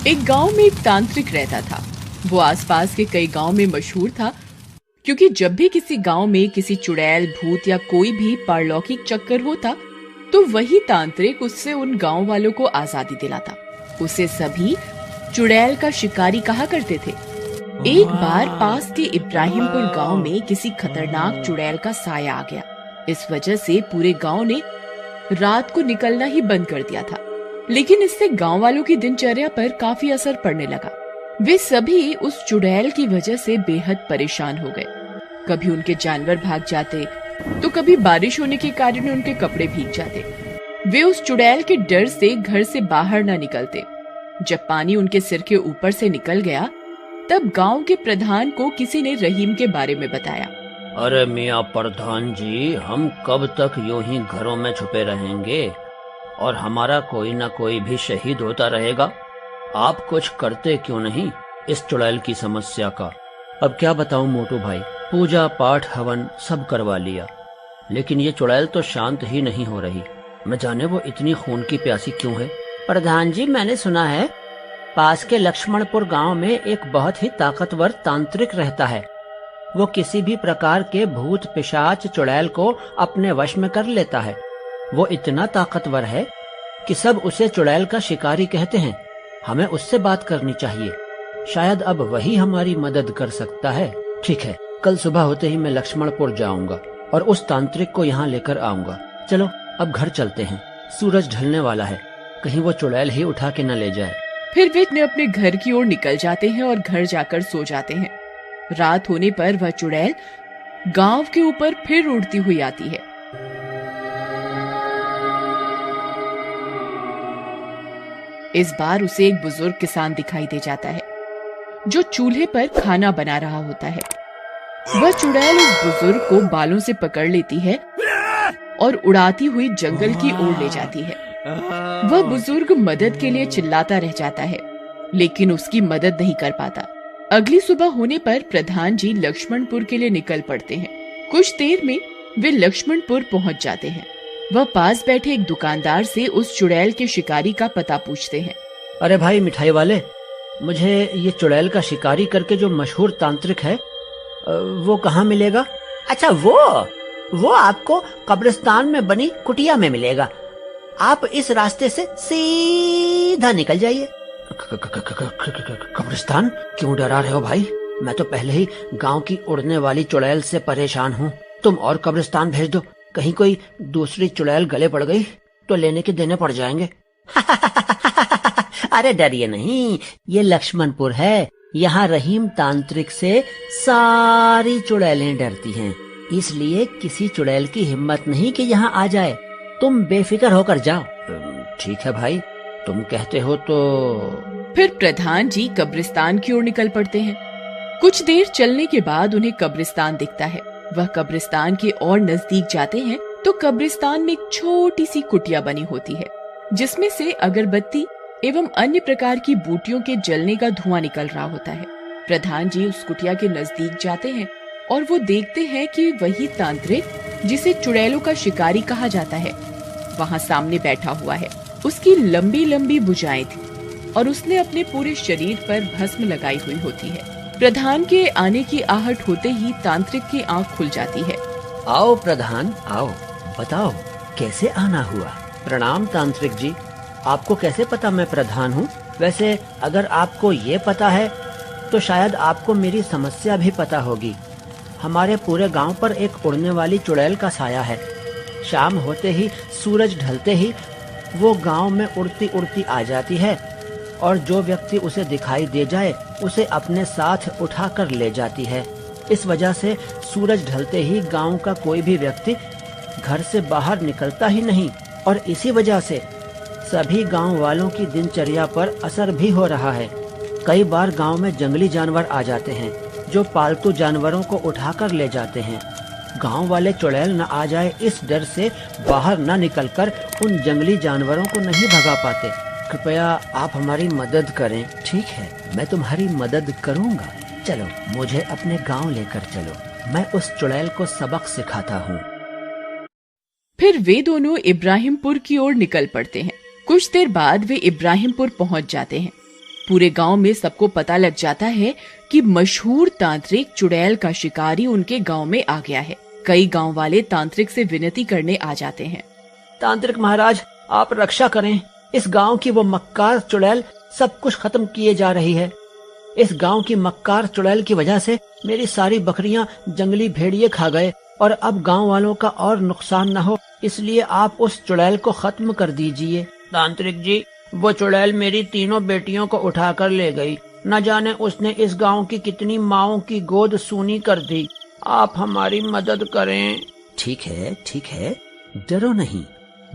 एक गांव में एक तांत्रिक रहता था। वो आसपास के कई गांव में मशहूर था, क्योंकि जब भी किसी गांव में किसी चुड़ैल, भूत या कोई भी पारलौकिक चक्कर होता, तो वही तांत्रिक उससे उन गांव वालों को आजादी दिलाता। उसे सभी चुड़ैल का शिकारी कहा करते थे। एक बार पास के इब्राहिमपुर गांव में किसी खतरनाक चुड़ैल का साया आ गया। इस वजह से पूरे गांव ने रात को निकलना ही बंद कर दिया था। लेकिन इससे गांव वालों की दिनचर्या पर काफी असर पड़ने लगा। वे सभी उस चुड़ैल की वजह से बेहद परेशान हो गए। कभी उनके जानवर भाग जाते, तो कभी बारिश होने के कारण उनके कपड़े भीग जाते। वे उस चुड़ैल के डर से घर से बाहर न निकलते। जब पानी उनके सिर के ऊपर से निकल गया, तब गांव के प्रधान को किसी ने रहीम के बारे में बताया। अरे मियाँ प्रधान जी, हम कब तक यूं ही घरों में छुपे रहेंगे और हमारा कोई ना कोई भी शहीद होता रहेगा। आप कुछ करते क्यों नहीं इस चुड़ैल की समस्या का? अब क्या बताऊं मोटू भाई, पूजा पाठ हवन सब करवा लिया, लेकिन ये चुड़ैल तो शांत ही नहीं हो रही। न जाने वो इतनी खून की प्यासी क्यों है। प्रधान जी, मैंने सुना है पास के लक्ष्मणपुर गांव में एक बहुत ही ताकतवर तांत्रिक रहता है। वो किसी भी प्रकार के भूत पिशाच चुड़ैल को अपने वश में कर लेता है। वो इतना ताकतवर है कि सब उसे चुड़ैल का शिकारी कहते हैं। हमें उससे बात करनी चाहिए, शायद अब वही हमारी मदद कर सकता है। ठीक है, कल सुबह होते ही मैं लक्ष्मणपुर जाऊंगा और उस तांत्रिक को यहाँ लेकर आऊंगा। चलो अब घर चलते हैं, सूरज ढलने वाला है, कहीं वो चुड़ैल ही उठा के न ले जाए। फिर वे अपने घर की ओर निकल जाते हैं और घर जाकर सो जाते हैं। रात होने पर वह चुड़ैल गांव के ऊपर फिर उड़ती हुई आती है। इस बार उसे एक बुजुर्ग किसान दिखाई दे जाता है, जो चूल्हे पर खाना बना रहा होता है। वह चुड़ैल उस बुजुर्ग को बालों से पकड़ लेती है और उड़ाती हुई जंगल की ओर ले जाती है। वह बुजुर्ग मदद के लिए चिल्लाता रह जाता है, लेकिन उसकी मदद नहीं कर पाता। अगली सुबह होने पर प्रधान जी लक्ष्मणपुर के लिए निकल पड़ते हैं। कुछ देर में वे लक्ष्मणपुर पहुंच जाते हैं। वह पास बैठे एक दुकानदार से उस चुड़ैल के शिकारी का पता पूछते हैं। अरे भाई मिठाई वाले, मुझे ये चुड़ैल का शिकारी करके जो मशहूर तांत्रिक है, वो कहाँ मिलेगा? अच्छा, वो आपको कब्रिस्तान में बनी कुटिया में मिलेगा। आप इस रास्ते से सीधा निकल जाइए। कब्रिस्तान? क्यों डरा रहे हो भाई? मैं तो पहले ही गांव की उड़ने वाली चुड़ैल से परेशान हूँ। तुम और कब्रिस्तान भेज दो, कहीं कोई दूसरी चुड़ैल गले पड़ गई तो लेने के देने पड़ जाएंगे। अरे डरिए नहीं, ये लक्ष्मणपुर है। यहाँ रहीम तांत्रिक से सारी चुड़ैलें डरती हैं, इसलिए किसी चुड़ैल की हिम्मत नहीं कि यहाँ आ जाए। तुम बेफिक्र होकर जाओ। ठीक है भाई, तुम कहते हो तो। फिर प्रधान जी कब्रिस्तान की ओर निकल पड़ते हैं। कुछ देर चलने के बाद उन्हें कब्रिस्तान दिखता है। वह कब्रिस्तान के और नजदीक जाते हैं तो कब्रिस्तान में एक छोटी सी कुटिया बनी होती है, जिसमें से अगरबत्ती एवं अन्य प्रकार की बूटियों के जलने का धुआं निकल रहा होता है। प्रधान जी उस कुटिया के नजदीक जाते हैं और वो देखते हैं कि वही तांत्रिक, जिसे चुड़ैलों का शिकारी कहा जाता है, वहाँ सामने बैठा हुआ है। उसकी लंबी लंबी भुजाएं थी और उसने अपने पूरे शरीर पर भस्म लगाई हुई होती है। प्रधान के आने की आहट होते ही तांत्रिक की आंख खुल जाती है। आओ प्रधान, आओ, बताओ कैसे आना हुआ? प्रणाम तांत्रिक जी, आपको कैसे पता मैं प्रधान हूँ? वैसे अगर आपको ये पता है तो शायद आपको मेरी समस्या भी पता होगी। हमारे पूरे गांव पर एक उड़ने वाली चुड़ैल का साया है। शाम होते ही, सूरज ढलते ही वो गांव में उड़ती उड़ती आ जाती है और जो व्यक्ति उसे दिखाई दे जाए उसे अपने साथ उठा कर ले जाती है। इस वजह से सूरज ढलते ही गांव का कोई भी व्यक्ति घर से बाहर निकलता ही नहीं और इसी वजह से सभी गांव वालों की दिनचर्या पर असर भी हो रहा है। कई बार गांव में जंगली जानवर आ जाते हैं जो पालतू जानवरों को उठाकर ले जाते हैं। गांव वाले चुड़ैल न आ जाए इस डर से बाहर न निकलकर उन जंगली जानवरों को नहीं भगा पाते। कृपया आप हमारी मदद करें। ठीक है, मैं तुम्हारी मदद करूंगा। चलो मुझे अपने गांव लेकर चलो, मैं उस चुड़ैल को सबक सिखाता हूँ। फिर वे दोनों इब्राहिमपुर की ओर निकल पड़ते हैं। कुछ देर बाद वे इब्राहिमपुर पहुंच जाते हैं। पूरे गांव में सबको पता लग जाता है कि मशहूर तांत्रिक चुड़ैल का शिकारी उनके गांव में आ गया है। कई गांव वाले तांत्रिक से विनती करने आ जाते हैं। तांत्रिक महाराज, आप रक्षा करें। इस गांव की वो मक्कार चुड़ैल सब कुछ खत्म किए जा रही है। इस गांव की मक्कार चुड़ैल की वजह से मेरी सारी बकरियां जंगली भेड़िए खा गए और अब गांव वालों का और नुकसान न हो, इसलिए आप उस चुड़ैल को खत्म कर दीजिए। तांत्रिक जी, वो चुड़ैल मेरी तीनों बेटियों को उठाकर ले गई। न जाने उसने इस गांव की कितनी माओं की गोद सूनी कर दी। आप हमारी मदद करें। ठीक है, डरो नहीं,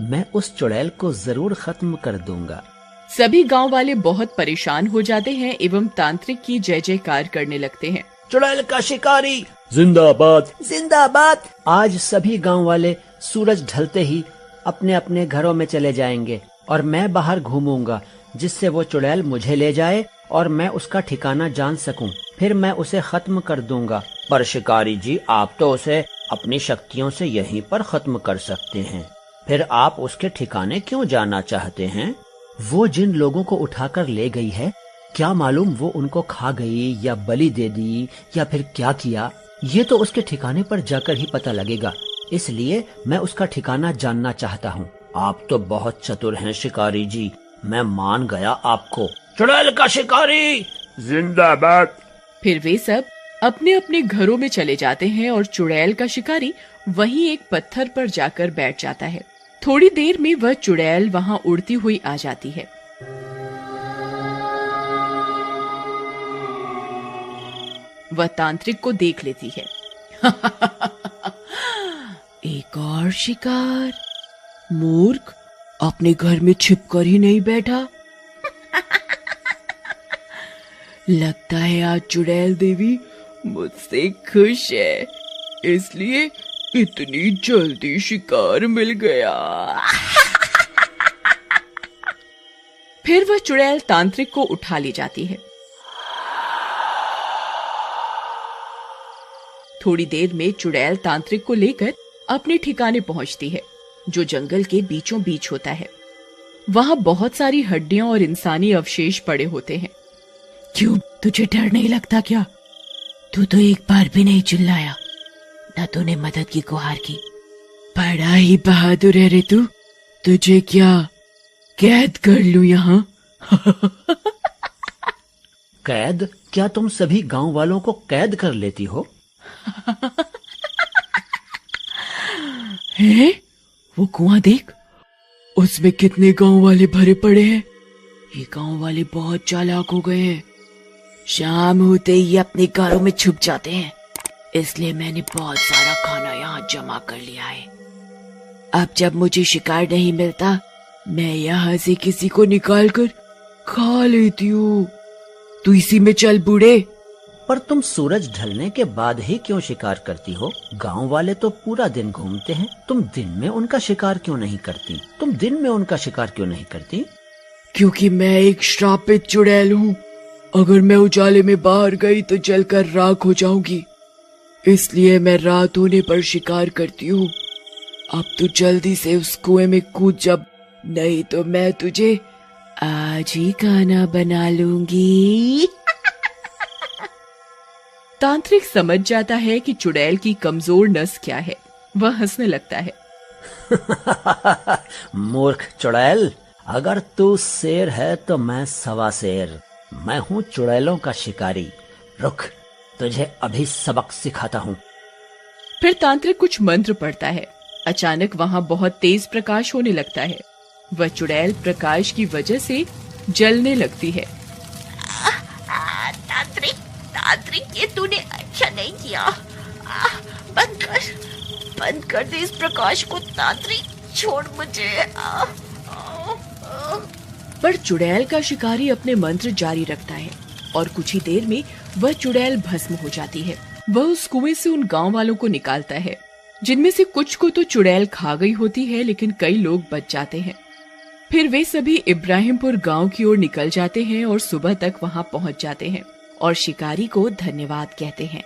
मैं उस चुड़ैल को जरूर खत्म कर दूंगा। सभी गांव वाले बहुत परेशान हो जाते हैं एवं तांत्रिक की जय जयकार करने लगते हैं। चुड़ैल का शिकारी जिंदाबाद, जिंदाबाद। आज सभी गांव वाले सूरज ढलते ही अपने अपने घरों में चले जाएंगे और मैं बाहर घूमूंगा, जिससे वो चुड़ैल मुझे ले जाए और मैं उसका ठिकाना जान सकूं। फिर मैं उसे खत्म कर दूंगा। पर शिकारी जी, आप तो उसे अपनी शक्तियों से यहीं पर खत्म कर सकते हैं। फिर आप उसके ठिकाने क्यों जाना चाहते हैं? वो जिन लोगों को उठाकर ले गई है, क्या मालूम वो उनको खा गई या बलि दे दी या फिर क्या किया। ये तो उसके ठिकाने पर जाकर ही पता लगेगा, इसलिए मैं उसका ठिकाना जानना चाहता हूँ। आप तो बहुत चतुर हैं शिकारी जी, मैं मान गया आपको। चुड़ैल का शिकारी जिंदाबाद। फिर वे सब अपने अपने घरों में चले जाते हैं और चुड़ैल का शिकारी वहीं एक पत्थर पर जाकर बैठ जाता है। थोड़ी देर में वह चुड़ैल वहां उड़ती हुई आ जाती है। वह तांत्रिक को देख लेती है। एक और शिकार, मूर्ख, अपने घर में छिपकर ही नहीं बैठा। लगता है आज चुड़ैल देवी मुझसे खुश है, इसलिए इतनी जल्दी शिकार मिल गया। फिर वह चुड़ैल तांत्रिक को उठा ले जाती है। थोड़ी देर में चुड़ैल तांत्रिक को लेकर अपने ठिकाने पहुंचती है, जो जंगल के बीचों बीच होता है। वहां बहुत सारी हड्डियां और इंसानी अवशेष पड़े होते हैं। क्यों, तुझे डर नहीं लगता क्या? तू तो एक बार भी नहीं चिल्लाया, न तूने मदद की गुहार की। बड़ा ही बहादुर है रे तू। तुझे क्या कैद कर लूं यहाँ? कैद? क्या तुम सभी गांव वालों को कैद कर लेती हो? है? वो कुआं देख, उसमें कितने गांव वाले भरे पड़े हैं। ये गांव वाले बहुत चालाक हो गए हैं। शाम होते ही अपने घरों में छुप जाते हैं, इसलिए मैंने बहुत सारा खाना यहाँ जमा कर लिया है। अब जब मुझे शिकार नहीं मिलता, मैं यहाँ से किसी को निकाल कर खा लेती हूँ। तू इसी में चल बूढ़े। पर तुम सूरज ढलने के बाद ही क्यों शिकार करती हो? गांव वाले तो पूरा दिन घूमते हैं, तुम दिन में उनका शिकार क्यों नहीं करती? क्योंकि मैं एक श्रापित चुड़ैल हूँ। अगर मैं उजाले में बाहर गई तो जलकर राख हो जाऊंगी, इसलिए मैं रात होने पर शिकार करती हूँ। अब तू जल्दी से उस कुएं में कूद जा, नहीं तो मैं तुझे आज ही खाना बना लूंगी। तांत्रिक समझ जाता है कि चुड़ैल की कमजोर नस क्या है। वह हंसने लगता है। मूर्ख चुड़ैल, अगर तू शेर है तो मैं सवा शेर। मैं हूँ चुड़ैलों का शिकारी। रुक, तुझे अभी सबक सिखाता हूँ। फिर तांत्रिक कुछ मंत्र पढ़ता है। अचानक वहाँ बहुत तेज प्रकाश होने लगता है। वह चुड़ैल प्रकाश की वजह से जलने लगती है। तांत्रिक, ये तूने अच्छा नहीं किया। बंद कर दे इस प्रकाश को तांत्रिक, छोड़ मुझे। पर चुड़ैल का शिकारी अपने मंत्र जारी रखता है और कुछ ही देर में वह चुड़ैल भस्म हो जाती है। वह उस कुएं से उन गांव वालों को निकालता है, जिनमें से कुछ को तो चुड़ैल खा गई होती है, लेकिन कई लोग बच जाते हैं। फिर वे सभी इब्राहिमपुर गांव की ओर निकल जाते हैं और सुबह तक वहां पहुंच जाते हैं और शिकारी को धन्यवाद कहते हैं।